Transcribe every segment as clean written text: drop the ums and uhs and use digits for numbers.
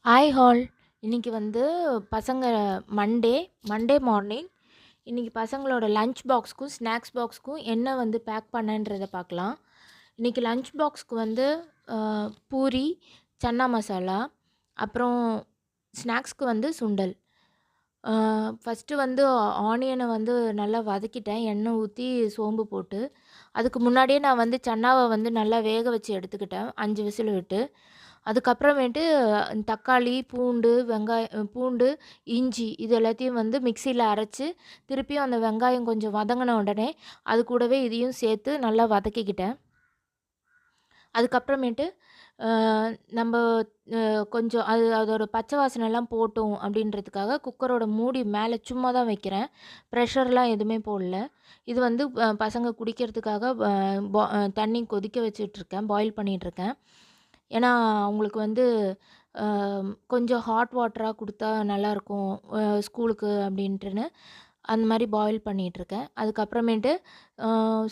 Hi hall. இன்னைக்கு வந்து பசங்க மண்டே மண்டே மார்னிங் இன்னைக்கு பசங்களோட லஞ்ச் பாக்ஸ்க்கும் ஸ்நாக்ஸ் பாக்ஸ்க்கும் என்ன வந்து பேக் பண்ணன்றதை பார்க்கலாம். இன்னைக்கு லஞ்ச் பாக்ஸ்க்கு வந்து பூரி, சன்னா மசாலா, அப்புறம் ஸ்நாக்ஸ்க்கு வந்து சுண்டல். ஃபஸ்ட்டு வந்து ஆனியனை வந்து நல்லா வதக்கிட்டேன், எண்ணெய் ஊற்றி சோம்பு போட்டு. அதுக்கு முன்னாடியே நான் வந்து சன்னாவை வந்து நல்லா வேக வச்சு எடுத்துக்கிட்டேன், 5 விசில் விட்டு. அதுக்கப்புறமேட்டு தக்காளி, பூண்டு, இஞ்சி இது எல்லாத்தையும் வந்து மிக்சியில் அரைச்சி, திருப்பியும் அந்த வெங்காயம் கொஞ்சம் வதங்கின உடனே அது கூடவே இதையும் சேர்த்து நல்லா வதக்கிக்கிட்டேன். அதுக்கப்புறமேட்டு நம்ம கொஞ்சம் அதோட பச்சை வாசனைலாம் போட்டும் அப்படின்றதுக்காக குக்கரோட மூடி மேலே சும்மா தான் வைக்கிறேன். ப்ரெஷர்லாம் எதுவுமே போடல. இது வந்து பசங்க குடிக்கிறதுக்காக தண்ணி கொதிக்க வச்சுட்ருக்கேன், பாயில் பண்ணிகிட்ருக்கேன். ஏன்னா அவங்களுக்கு வந்து கொஞ்சம் ஹாட் வாட்டராக கொடுத்தா நல்லாயிருக்கும் ஸ்கூலுக்கு அப்படின்ட்டுன்னு அந்த மாதிரி பாயில் பண்ணிகிட்ருக்கேன். அதுக்கப்புறமேட்டு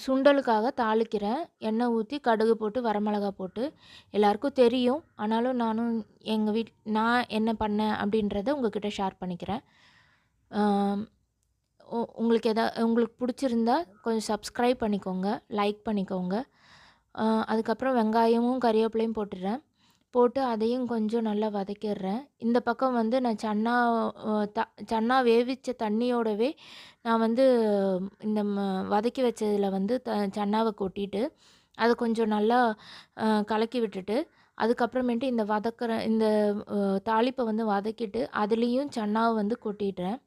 சுண்டலுக்காக தாளிக்கிறேன். எண்ணெய் ஊற்றி கடுகு போட்டு வரமிளகா போட்டு. எல்லாருக்கும் தெரியும், ஆனாலும் நான் என்ன பண்ணேன் அப்படின்றத உங்ககிட்ட ஷேர் பண்ணிக்கிறேன். உங்களுக்கு பிடிச்சிருந்தா கொஞ்சம் சப்ஸ்கிரைப் பண்ணிக்கோங்க, லைக் பண்ணிக்கோங்க. அதுக்கப்புறம் வெங்காயமும் கறிவேப்பிலையும் போட்டு அதையும் கொஞ்சம் நல்லா வதக்கிடுறேன். இந்த பக்கம் வந்து நான் சன்னா வேவிச்ச தண்ணியோடவே நான் வந்து இந்த வதக்கி வச்சதில் வந்து சன்னாவை கொட்டிட்டு அதை கொஞ்சம் நல்லா கலக்கி விட்டுட்டு, அதுக்கப்புறமேட்டு இந்த தாளிப்பை வந்து வதக்கிட்டு அதுலேயும் சன்னாவை வந்து கொட்டிடுறேன்.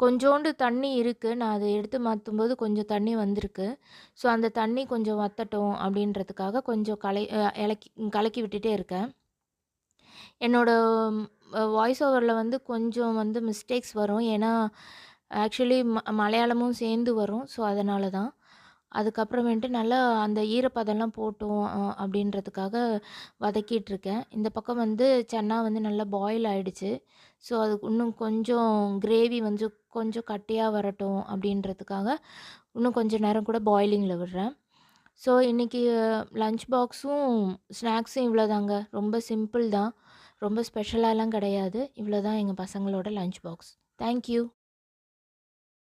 கொஞ்சோண்டு தண்ணி இருக்குது, நான் அதை எடுத்து மாற்றும்போது கொஞ்சம் தண்ணி வந்திருக்கு. ஸோ அந்த தண்ணி கொஞ்சம் வற்றட்டும் அப்படின்றதுக்காக கொஞ்சம் கலக்கி விட்டுட்டே இருக்கேன். என்னோட வாய்ஸ் ஓவரில் வந்து கொஞ்சம் வந்து மிஸ்டேக்ஸ் வரும். ஏன்னா ஆக்சுவலி மலையாளமும் சேர்ந்து வரும். ஸோ அதனால தான். அதுக்கப்புறமேட்டு நல்லா அந்த ஈரப்பதம்லாம் போட்டும் அப்படின்றதுக்காக வதக்கிட்டுருக்கேன். இந்த பக்கம் வந்து சன்னா வந்து நல்லா பாயில் ஆகிடுச்சு. ஸோ அதுக்கு இன்னும் கொஞ்சம் கிரேவி வந்து கொஞ்சம் கட்டியாக வரட்டும் அப்படின்றதுக்காக இன்னும் கொஞ்சம் நேரம் கூட பாயிலிங்கில் விடுறேன். ஸோ இன்றைக்கி லஞ்ச் பாக்ஸும் ஸ்நாக்ஸும் இவ்வளோதாங்க. ரொம்ப சிம்பிள் தான், ரொம்ப ஸ்பெஷலாலாம் கிடையாது. இவ்வளோ தான் எங்கள் பசங்களோட லஞ்ச் பாக்ஸ். Thank you.